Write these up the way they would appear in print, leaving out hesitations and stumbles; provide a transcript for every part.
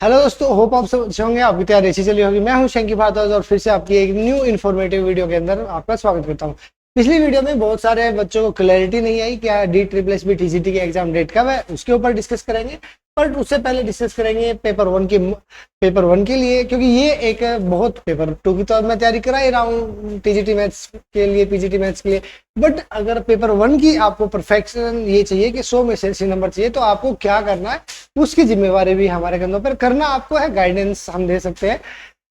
Hello दोस्तों, hope आप सब अच्छे होंगे। आपकी तैयारी अच्छी चली होगी। मैं हूं शंकी भारद्वाज और फिर से आपकी एक न्यू इन्फॉर्मेटिव वीडियो के अंदर आपका स्वागत करता हूं। पिछली वीडियो में बहुत सारे बच्चों को क्लैरिटी नहीं आई क्या D triple S B TGT की एग्जाम डेट कब है, उसके ऊपर डिस्कस करेंगे। बट उससे पहले डिस्कस करेंगे पेपर वन के लिए, क्योंकि ये एक बहुत पेपर टू की तो मैं तैयारी करा ही रहा हूँ टीजीटी मैथ्स के लिए, पीजीटी मैथ्स के लिए। बट अगर पेपर वन की आपको परफेक्शन ये चाहिए कि 100 में से 80 नंबर चाहिए, तो आपको क्या करना है उसकी जिम्मेवारी भी हमारे कंधों पर करना आपको है। गाइडेंस हम दे सकते हैं,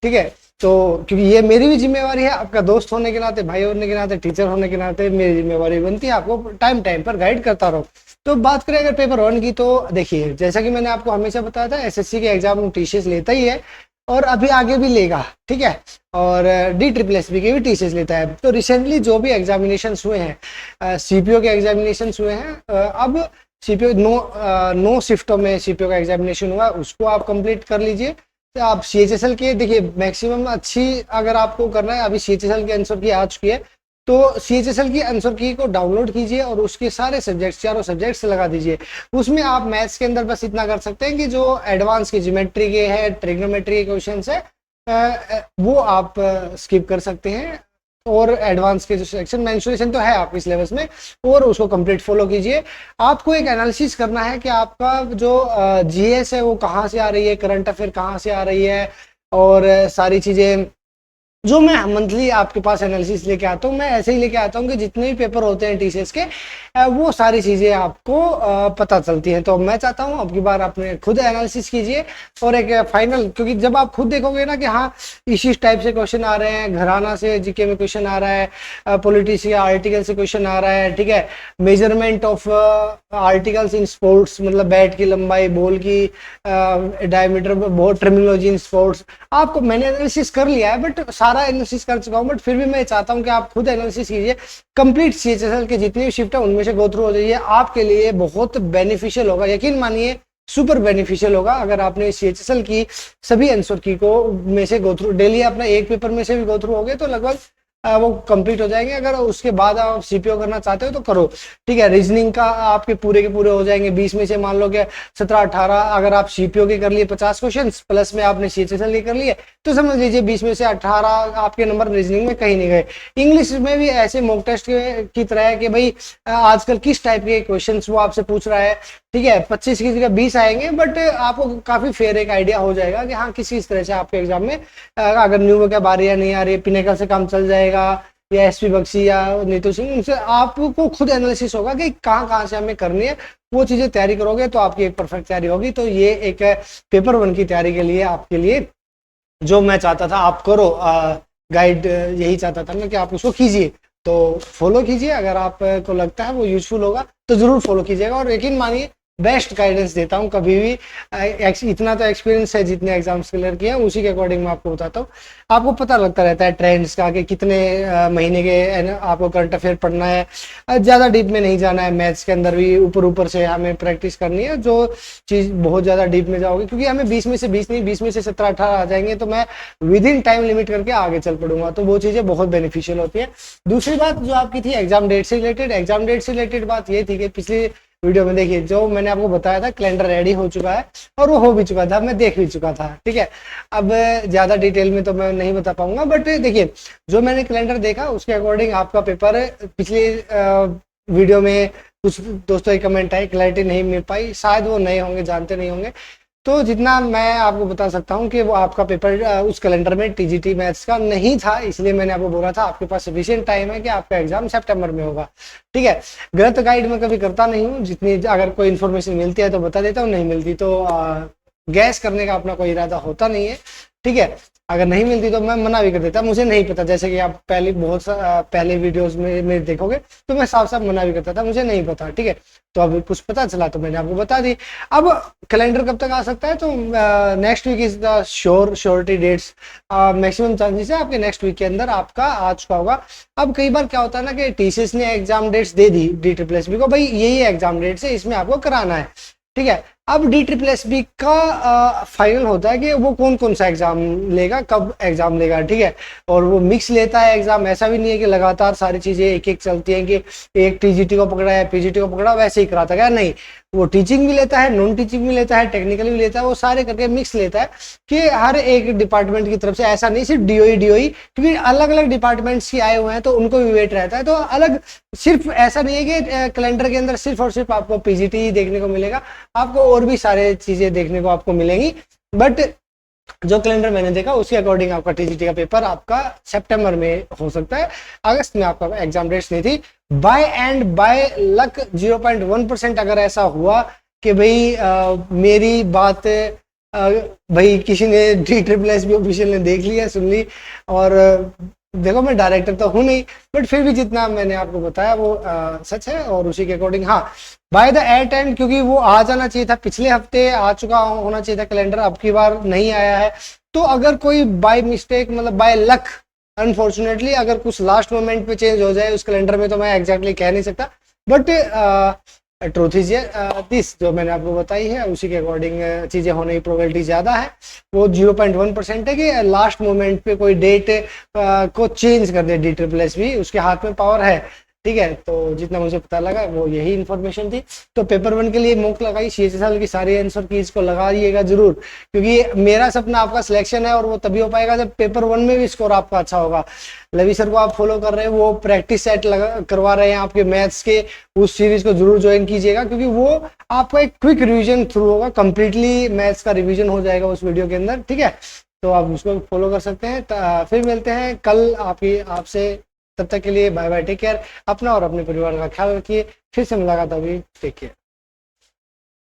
ठीक है। तो क्योंकि ये मेरी भी जिम्मेवारी है, आपका दोस्त होने के नाते, भाई होने के नाते, टीचर होने के नाते मेरी जिम्मेवारी बनती है आपको टाइम टाइम पर गाइड करता रहो। तो बात करें अगर पेपर वन की, तो देखिए जैसा कि मैंने आपको हमेशा बताया था, एसएससी के एग्जाम टीसीएस लेता ही है और अभी आगे भी लेगा, ठीक है। और डी ट्रिपल एस बी के भी टीसीएस लेता है। तो रिसेंटली जो भी एग्जामिनेशन हुए हैं, सीपीओ के एग्जामिनेशन हुए हैं, अब सीपीओ नो शिफ्टों में सीपीओ का एग्जामिनेशन हुआ, उसको आप कंप्लीट कर लीजिए। तो आप सीएचएसएल के देखिए मैक्सिमम अच्छी अगर आपको करना है, अभी सीएचएसएल की आंसर की आ चुकी है, तो सीएचएसएल की आंसर की को डाउनलोड कीजिए और उसके सारे सब्जेक्ट्स, चारों सब्जेक्ट्स लगा दीजिए। उसमें आप मैथ्स के अंदर बस इतना कर सकते हैं कि जो एडवांस की ज्योमेट्री के है, ट्रिग्नोमेट्री के क्वेश्चंस है, वो आप स्किप कर सकते हैं। और एडवांस के जो सेक्शन मेंशुरेशन तो है आपके सिलेबस में, और उसको कंप्लीट फॉलो कीजिए। आपको एक एनालिसिस करना है कि आपका जो जीएस है वो कहाँ से आ रही है, करंट अफेयर कहाँ से आ रही है, और सारी चीजें जो मैं मंथली आपके पास एनालिसिस लेके आता हूँ, मैं ऐसे ही लेके आता हूँ कि जितने भी पेपर होते हैं टीसीएस के, वो सारी चीजें आपको पता चलती हैं। तो मैं चाहता हूँ अब की बार अपने खुद एनालिसिस कीजिए और एक फाइनल, क्योंकि जब आप खुद देखोगे ना कि हाँ इस टाइप से क्वेश्चन आ रहे हैं, घराना से जीके में क्वेश्चन आ रहा है, पॉलिटिक्स या आर्टिकल से क्वेश्चन आ रहा है, ठीक है। Measurement of articles in sports, मतलब बैट की लंबाई, बॉल की डायमीटर, बहुत टर्मिनोलॉजी इन स्पोर्ट्स, आपको मैंने एनालिसिस कर लिया है, बट सारा एनालिसिस कर चुका हूं। बट फिर भी मैं चाहता हूं कि आप खुद एनालिसिस कीजिए, कंप्लीट सीएचएसएल के जितनी भी शिफ्ट है उनमें से गो थ्रू हो जाइए। आपके लिए बहुत बेनिफिशियल होगा, यकीन मानिए सुपर बेनिफिशियल होगा अगर आपने सीएचएसएल की सभी आंसर की को में से गो थ्रू डेली अपना एक पेपर में से भी गो थ्रू हो गए तो लगभग वो कंप्लीट हो जाएंगे। अगर उसके बाद आप सीपीओ करना चाहते हो तो करो, ठीक है। रीजनिंग का आपके पूरे के पूरे हो जाएंगे 20 में से, मान लो कि 17-18 अगर आप सीपीओ के कर लिए 50 क्वेश्चन प्लस में आपने सीएचएसएल के कर लिए, तो समझ लीजिए 20 में से 18 आपके नंबर रीजनिंग में कहीं नहीं गए। इंग्लिश में भी ऐसे मॉक टेस्ट की तरह है कि भाई आजकल किस टाइप के क्वेश्चन वो आपसे पूछ रहा है, ठीक है। 25 की जगह 20 आएंगे, बट आपको काफी फेयर एक आइडिया हो जाएगा कि हाँ किस तरह से आपके एग्जाम में अगर न्यू वोकैब आ रही है नहीं आ रही है, पिनेकल से काम चल जाएगा या एसपी बख्शी या नीतू सिंह, उनसे आपको खुद एनालिसिस होगा कि कहाँ से हमें करनी है। वो चीजें तैयारी करोगे तो आपकी एक परफेक्ट तैयारी होगी। तो ये एक पेपर वन की तैयारी के लिए आपके लिए जो मैं चाहता था आप करो, गाइड यही चाहता था मैं कि आप उसको कीजिए। तो फॉलो कीजिए, अगर आपको लगता है वो यूजफुल होगा तो जरूर फॉलो कीजिएगा। और यकीन मानिए बेस्ट गाइडेंस देता हूँ कभी भी, इतना तो एक्सपीरियंस है जितने एग्जाम्स क्लियर किए हैं उसी के अकॉर्डिंग मैं आपको बताता हूँ। आपको पता लगता रहता है ट्रेंड्स का कि कितने महीने के आपको करंट अफेयर पढ़ना है। ज़्यादा डीप में नहीं जाना है, मैथ्स के अंदर भी ऊपर ऊपर से हमें प्रैक्टिस करनी है। जो चीज़ बहुत ज़्यादा डीप में जाओगे, क्योंकि हमें 20 में से 20 नहीं, 20 में से 17-18 आ जाएंगे, तो मैं विद इन टाइम लिमिट करके आगे चल पड़ूंगा। तो वो चीज़ें बहुत बेनिफिशियल होती है। दूसरी बात जो आपकी थी एग्जाम डेट से रिलेटेड बात ये थी कि पिछली वीडियो में देखिए जो मैंने आपको बताया था, कैलेंडर रेडी हो चुका है और वो हो भी चुका था, मैं देख भी चुका था, ठीक है। अब ज्यादा डिटेल में तो मैं नहीं बता पाऊंगा, बट देखिए जो मैंने कैलेंडर देखा उसके अकॉर्डिंग आपका पेपर पिछली वीडियो में कुछ दोस्तों की कमेंट आई, क्लैरिटी नहीं मिल पाई, शायद वो नए होंगे, जानते नहीं होंगे। तो जितना मैं आपको बता सकता हूं कि वो आपका पेपर उस कैलेंडर में टीजीटी मैथ्स का नहीं था, इसलिए मैंने आपको बोला था आपके पास सफिशिएंट टाइम है कि आपका एग्जाम सितंबर में होगा, ठीक है। गलत गाइड मैं कभी करता नहीं हूँ, जितनी अगर कोई इन्फॉर्मेशन मिलती है तो बता देता हूँ, नहीं मिलती तो गैस करने का अपना कोई इरादा होता नहीं है, ठीक है। अगर नहीं मिलती तो मैं मना भी कर देता, मुझे नहीं पता, जैसे कि आप पहले वीडियोस में देखोगे तो मैं साफ साफ मना भी करता था, मुझे नहीं पता, ठीक है। तो अब कुछ पता चला तो मैंने आपको बता दी। अब कैलेंडर कब तक आ सकता है, तो next week is the surety dates, maximum chances है आपके नेक्स्ट वीक के अंदर आपका आ चुका होगा। अब कई बार क्या होता है ना कि टीसीएस ने एग्जाम डेट्स दे दी डी ट्रिपल एस बी को, भाई यही एग्जाम डेट्स है, इसमें आपको कराना है, ठीक है। अब डी ट्रिपल एस बी का फाइनल होता है कि वो कौन कौन सा एग्जाम लेगा, कब एग्जाम लेगा, ठीक है। और वो मिक्स लेता है एग्जाम, ऐसा भी नहीं है कि लगातार सारी चीजें एक एक चलती हैं कि एक टीजीटी को पकड़ा है पीजीटी को पकड़ा वैसे ही कराता गया, नहीं। वो टीचिंग भी लेता है, नॉन टीचिंग भी लेता है, टेक्निकल भी लेता है, वो सारे करके मिक्स लेता है कि हर एक डिपार्टमेंट की तरफ से, ऐसा नहीं सिर्फ डीओई क्योंकि अलग अलग डिपार्टमेंट्स की आए हुए हैं तो उनको भी वेट रहता है। तो अलग सिर्फ ऐसा नहीं है कि कैलेंडर के अंदर सिर्फ और सिर्फ आपको पीजीटी ही देखने को मिलेगा, आपको और भी सारे चीजें देखने को आपको मिलेंगी। बट जो कैलेंडर मैंने देखा उसके अकॉर्डिंग आपका टीजीटी का पेपर आपका सितंबर में हो सकता है, अगस्त में आपका एग्जाम डेट्स नहीं थी। बाय लक 0.1% अगर ऐसा हुआ कि भाई मेरी बात भाई किसी ने DSSS ऑफिशियल ने देख लिया, सुन ली, और देखो मैं डायरेक्टर तो हूँ नहीं, बट फिर भी जितना मैंने आपको बताया वो सच है, और उसी के अकॉर्डिंग हाँ बाय द एट एंड, क्योंकि वो आ जाना चाहिए था, पिछले हफ्ते आ चुका होना चाहिए था कैलेंडर, अब की बार नहीं आया है। तो अगर कोई बाय मिस्टेक मतलब बाय लक अनफॉर्चुनेटली अगर कुछ लास्ट मोमेंट पे चेंज हो जाए उस कैलेंडर में, तो मैं एग्जैक्टली कह नहीं सकता, बट ट्रूथ इज दिस जो मैंने आपको बताई है उसी के अकॉर्डिंग चीजें होने की प्रोबेबिलिटी ज्यादा है। वो 0.1% है कि लास्ट मोमेंट पे कोई डेट को चेंज कर दे DSSS भी, उसके हाथ में पावर है, ठीक है। तो जितना मुझे पता लगा वो यही इन्फॉर्मेशन थी। तो पेपर 1 के लिए मॉक लगाई, CHSL की सारी आंसर कीज को लगाइएगा जरूर, क्योंकि मेरा सपना आपका सिलेक्शन है, और वो तभी हो पाएगा जब पेपर 1 में भी स्कोर आपका अच्छा होगा। लवी सर को आप फॉलो कर रहे हैं, वो प्रैक्टिस सेट करवा रहे हैं आपके मैथ्स के, उस सीरीज को जरूर ज्वाइन कीजिएगा, क्योंकि वो आपका एक क्विक रिविजन थ्रू होगा, कंप्लीटली मैथ्स का रिविजन हो जाएगा उस वीडियो के अंदर, ठीक है। तो आप उसको फॉलो कर सकते हैं। फिर मिलते हैं कल आपसे, तब तक के लिए बाय बाय, टेक केयर, अपना और अपने परिवार का ख्याल रखिए, फिर से मुलाकात होगी, टेक केयर।